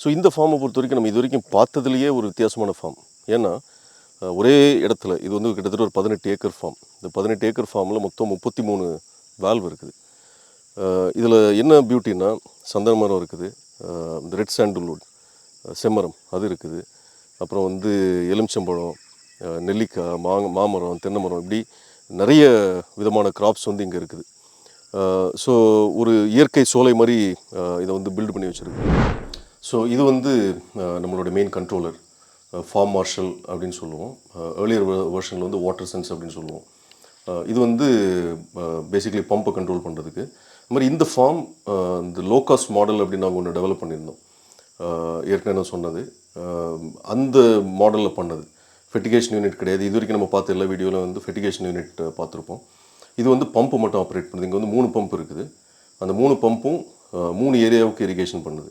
So இந்த ஃபார்மை பொறுத்த வரைக்கும் நம்ம இது வரைக்கும் பார்த்ததுலேயே ஒரு வித்தியாசமான ஃபார்ம். ஏன்னா ஒரே இடத்துல இது வந்து கிட்டத்தட்ட ஒரு 18 ஏக்கர் ஃபார்ம். இந்த 18 ஏக்கர் ஃபார்மில் மொத்தம் 33 வால்வ் இருக்குது. இதில் என்ன பியூட்டின்னா சந்தன மரம் இருக்குது, இந்த ரெட் சாண்டல்வுட் செம்மரம் அது இருக்குது, அப்புறம் வந்து எலுமிச்சம்பழம், நெல்லிக்காய், மாமரம், தென்னை மரம், இப்படி நிறைய விதமான கிராப்ஸ் வந்து இங்கே இருக்குது. ஸோ ஒரு இயற்கை சோலை மாதிரி இதை வந்து பில்டு பண்ணி வச்சுருக்கு. ஸோ இது வந்து நம்மளோட மெயின் கண்ட்ரோலர், ஃபார்ம் மார்ஷல் அப்படின்னு சொல்லுவோம். ஏர்லியர் வெர்ஷனில் வந்து வாட்டர் சென்ஸ் அப்படின்னு சொல்லுவோம். இது வந்து பேசிக்கலி பம்பை கண்ட்ரோல் பண்ணுறதுக்கு. அது மாதிரி இந்த ஃபார்ம் இந்த லோ காஸ்ட் மாடல் அப்படின்னு நாங்கள் ஒன்று டெவலப் பண்ணியிருந்தோம். ஏற்கனவே நான் சொன்னது அந்த மாடலில் பண்ணது. ஃபெர்டிகேஷன் யூனிட் கிடையாது. இது வரைக்கும் நம்ம பார்த்த எல்லா வீடியோவில் வந்து ஃபெர்டிகேஷன் யூனிட் பார்த்துருப்போம். இது வந்து பம்பு மட்டும் ஆப்ரேட் பண்ணுது. இங்கே வந்து 3 பம்ப் இருக்குது. அந்த 3 பம்பும் 3 ஏரியாவுக்கு இரிகேஷன் பண்ணுது.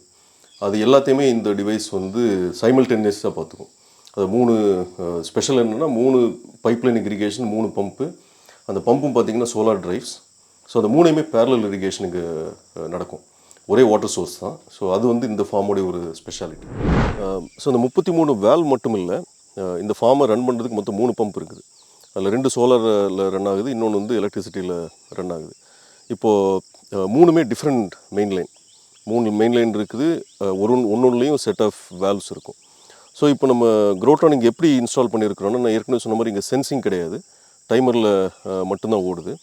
அது எல்லாத்தையுமே இந்த டிவைஸ் வந்து சைமல்டேனியஸாக பார்த்துக்கும். அது 3 ஸ்பெஷல் என்னென்னா 3 பைப்லைன் இரிகேஷன், 3 பம்பு. அந்த பம்பும் பார்த்திங்கன்னா சோலார் டிரைவ்ஸ். ஸோ அந்த 3மே பேரலல் இரிகேஷனுக்கு நடக்கும். ஒரே வாட்டர் சோர்ஸ் தான். ஸோ அது வந்து இந்த ஃபார்முடைய ஒரு ஸ்பெஷாலிட்டி. ஸோ அந்த 33 வேல்வ் மட்டும் இல்லை, இந்த ஃபார்மை ரன் பண்ணுறதுக்கு மொத்தம் 3 பம்ப் இருக்குது. அதில் 2 சோலாரில் ரன் ஆகுது, இன்னொன்று வந்து எலக்ட்ரிசிட்டியில் ரன் ஆகுது. இப்போது 3மே different main line. 3 main line இருக்குது. ஒன்றுலேயும் செட் ஆஃப் வேல்வ்ஸ் இருக்கும். ஸோ இப்போ நம்ம க்ரோட்ரான் இங்கே எப்படி இன்ஸ்டால் பண்ணியிருக்கிறோன்னா, நான் ஏற்கனவே சொன்ன மாதிரி இங்கே சென்சிங் கிடையாது, டைமரில் மட்டும்தான் ஓடுது.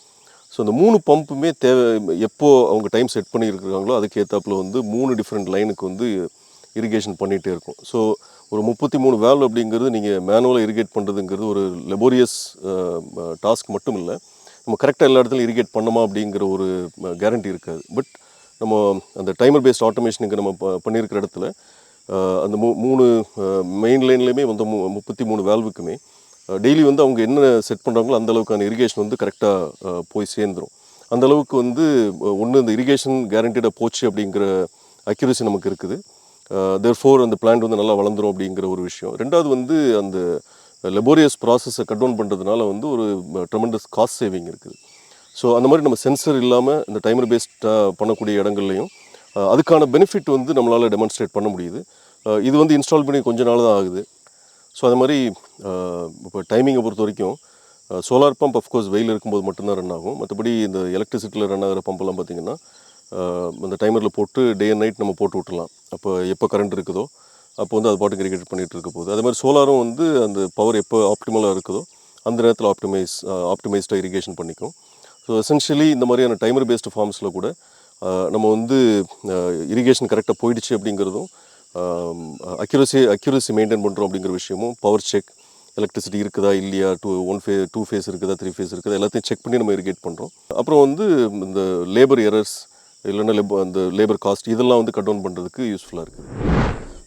ஸோ இந்த 3 பம்புமே எப்போது அவங்க டைம் செட் பண்ணியிருக்கிறாங்களோ அதுக்கு ஏற்றாப்புல வந்து 3 டிஃப்ரெண்ட் லைனுக்கு வந்து இரிகேஷன் பண்ணிகிட்டே இருக்கும். ஸோ ஒரு 33 வேல்வ் அப்படிங்கிறது நீங்கள் மேனுவலாக இரிகேட் பண்ணுறதுங்கிறது ஒரு லெபோரியஸ் டாஸ்க் மட்டும் இல்லை. நம்ம கரெக்டாக எல்லா இடத்துலையும் இரிகேட் பண்ணோமா அப்படிங்கிற ஒரு கேரண்டி இருக்காது. பட் நம்ம அந்த டைமர் பேஸ்ட் ஆட்டோமேஷனுக்கு நம்ம பண்ணியிருக்கிற இடத்துல அந்த 3 மெயின் லைன்லேயுமே வந்து 33 வேல்வுக்குமே டெய்லி வந்து அவங்க என்ன செட் பண்ணுறாங்களோ அந்தளவுக்கான இரிகேஷன் வந்து கரெக்டாக போய் சேர்ந்துடும். அந்தளவுக்கு வந்து ஒன்று இந்த இரிகேஷன் கேரண்டீடாக போச்சு அப்படிங்கிற அக்யூரசி நமக்கு இருக்குது. தேர்ஃபோர் அந்த பிளான்ட் வந்து நல்லா வளர்ந்துடும் அப்படிங்கிற ஒரு விஷயம். ரெண்டாவது வந்து அந்த லெபோரியஸ் ப்ராசஸை கட் டவுன் பண்ணுறதுனால வந்து ஒரு ட்ரெமெண்டஸ் காஸ்ட் சேவிங் இருக்குது. ஸோ அந்த மாதிரி நம்ம சென்சர் இல்லாமல் இந்த டைமர் பேஸ்டாக பண்ணக்கூடிய இடங்கள்லையும் அதுக்கான பெனிஃபிட் வந்து நம்மளால் டெமான்ஸ்ட்ரேட் பண்ண முடியுது. இது வந்து இன்ஸ்டால் பண்ணி கொஞ்ச நாள் தான் ஆகுது. ஸோ அது மாதிரி இப்போ டைமிங்கை பொறுத்த வரைக்கும் சோலார் பம்ப் அஃப்கோர்ஸ் வெயில் இருக்கும்போது மட்டும்தான் ரன் ஆகும். மற்றபடி இந்த எலக்ட்ரிசிட்டியில் ரன் ஆகிற பம்பெல்லாம் பார்த்திங்கன்னா அந்த டைமரில் போட்டு டே அண்ட் நைட் நம்ம போட்டு விட்டுலாம். அப்போ எப்போ கரண்ட் இருக்குதோ அப்போ வந்து அது பாட்டுக்கு இரிகேட் பண்ணிகிட்டு இருக்க போகுது. அதே மாதிரி சோலாரும் வந்து அந்த பவர் எப்போ ஆப்டிமலாக இருக்குதோ அந்த நேரத்தில் ஆப்டிமைஸ்டாக இரிகேஷன் பண்ணிக்கும். ஸோ எசென்ஷியலி இந்த மாதிரியான டைமர் பேஸ்டு ஃபார்ம்ஸில் கூட நம்ம வந்து இரிகேஷன் கரெக்டாக போயிடுச்சு அப்படிங்கிறதும், அக்யூரசி மெயின்டைன் பண்ணுறோம் அப்படிங்கிற விஷயமும், பவர் செக், எலக்ட்ரிசிட்டி இருக்குதா இல்லையா, 2 ஃபேஸ் இருக்குதா 3 ஃபேஸ் இருக்குதா, எல்லாத்தையும் செக் பண்ணி நம்ம இரிகேட் பண்ணுறோம். அப்புறம் வந்து இந்த லேபர் எரர்ஸ் இல்லைன்னா அந்த லேபர் காஸ்ட் இதெல்லாம் வந்து கட் டவுன் பண்ணுறதுக்கு யூஸ்ஃபுல்லாக இருக்குது.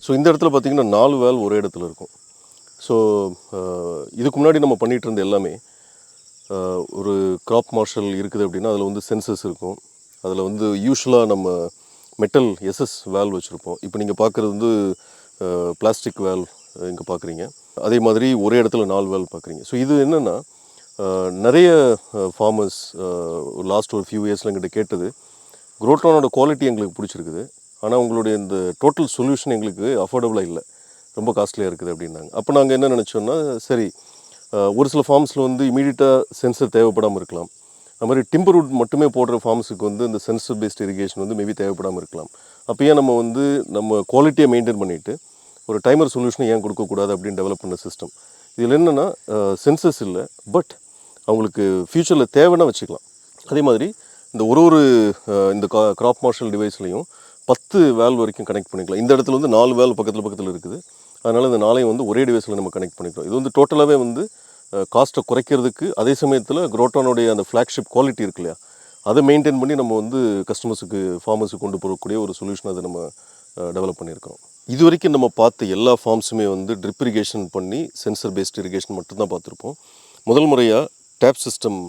ஸோ இந்த இடத்துல பார்த்திங்கன்னா 4 வேல்வ் ஒரே இடத்துல இருக்கும். ஸோ இதுக்கு முன்னாடி நம்ம பண்ணிகிட்டு இருந்த எல்லாமே ஒரு கிராப் மார்ஷல் இருக்குது அப்படின்னா அதில் வந்து சென்சஸ் இருக்கும். அதில் வந்து யூஸ்வலாக நம்ம மெட்டல் எஸ்எஸ் வேல்வ் வச்சுருப்போம். இப்போ நீங்கள் பார்க்குறது வந்து பிளாஸ்டிக் வேல்வ் இங்கே பார்க்குறீங்க. அதே மாதிரி ஒரே இடத்துல 4 வேல்வ் பார்க்குறீங்க. ஸோ இது என்னென்னா நிறைய ஃபார்மர்ஸ் லாஸ்ட் ஒரு ஃபியூ இயர்ஸில் எங்கிட்ட கேட்டது, க்ரோட்ரானோட குவாலிட்டி எங்களுக்கு பிடிச்சிருக்குது, ஆனால் உங்களுடைய இந்த டோட்டல் சொல்யூஷன் எங்களுக்கு அஃபோர்டபுளாக இல்லை, ரொம்ப காஸ்ட்லியாக இருக்குது அப்படின்னாங்க. அப்போ நாங்கள் என்ன நினச்சோன்னா, சரி ஒரு சில ஃபார்ம்ஸில் வந்து இமீடியட்டாக சென்சர் தேவைப்படாமல் இருக்கலாம். அது மாதிரி டிம்பர்வுட் மட்டுமே போடுற ஃபார்ம்ஸுக்கு வந்து இந்த சென்சர் பேஸ்ட் இரிகேஷன் வந்து மேபி தேவைப்படாமல் இருக்கலாம். அப்போ நம்ம வந்து நம்ம குவாலிட்டியை மெயின்டைன் பண்ணிவிட்டு ஒரு டைமர் சொல்யூஷனை ஏன் கொடுக்கக்கூடாது அப்படின்னு டெவலப் பண்ண சிஸ்டம். இதில் என்னென்னா சென்சஸ் இல்லை, பட் அவங்களுக்கு ஃப்யூச்சரில் தேவைன்னா வச்சுக்கலாம். அதே மாதிரி இந்த ஒரு இந்த கிராப் மார்ஷல் டிவைஸ்லையும் 10 வேல்வ் வரைக்கும் கனெக்ட் பண்ணிக்கலாம். இந்த இடத்துல வந்து 4 வேல்வ் பக்கத்தில் இருக்குது. அதனால் இந்த 4ஐயும் வந்து ஒரே டிவைஸில் நம்ம கனெக்ட் பண்ணிக்கிறோம். இது வந்து டோட்டலாகவே வந்து காஸ்ட்டை குறைக்கிறதுக்கு, அதே சமயத்தில் க்ரோட்ரானுடைய அந்த ஃப்ளாக்ஷிப் குவாலிட்டி இருக்கு இல்லையா, அதை மெயின்டைன் பண்ணி நம்ம வந்து கஸ்டமர்ஸுக்கு ஃபார்மர்ஸுக்கு கொண்டு போகக்கூடிய ஒரு சொல்யூஷன் அதை நம்ம டெவலப் பண்ணியிருக்கோம். இது வரைக்கும் நம்ம பார்த்த எல்லா ஃபார்ம்ஸுமே வந்து ட்ரிப் இரிகேஷன் பண்ணி சென்சர் பேஸ்ட் இரிகேஷன் மட்டும்தான் பார்த்துருப்போம். முதல் முறையாக டேப் சிஸ்டம்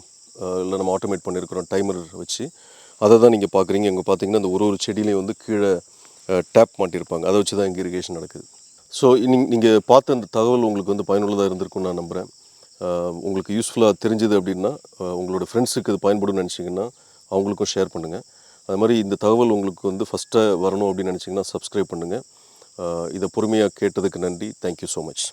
இல்லை நம்ம ஆட்டோமேட் பண்ணியிருக்கிறோம் டைமர் வச்சு. அதை தான் நீங்கள் பார்க்குறீங்க. இங்கே பார்த்தீங்கன்னா இந்த ஒரு செடியிலையும் வந்து கீழே டேப் மாட்டியிருப்பாங்க. அதை வச்சு தான் இங்கே இரிகேஷன் நடக்குது. ஸோ நீங்கள் பார்த்த அந்த தகவல் உங்களுக்கு வந்து பயனுள்ளதாக இருந்திருக்குன்னு நான் நம்புகிறேன். உங்களுக்கு யூஸ்ஃபுல்லாக தெரிஞ்சுது அப்படின்னா உங்களோட ஃப்ரெண்ட்ஸுக்கு இது பயன்படும்னு நினச்சிங்கன்னா அவங்களுக்கும் ஷேர் பண்ணுங்கள். அது மாதிரி இந்த தகவல் உங்களுக்கு வந்து ஃபஸ்ட்டாக வரணும் அப்படின்னு நினச்சிங்கன்னா சப்ஸ்கிரைப் பண்ணுங்கள். இதை பொறுமையாக கேட்டதுக்கு நன்றி. Thank you so much.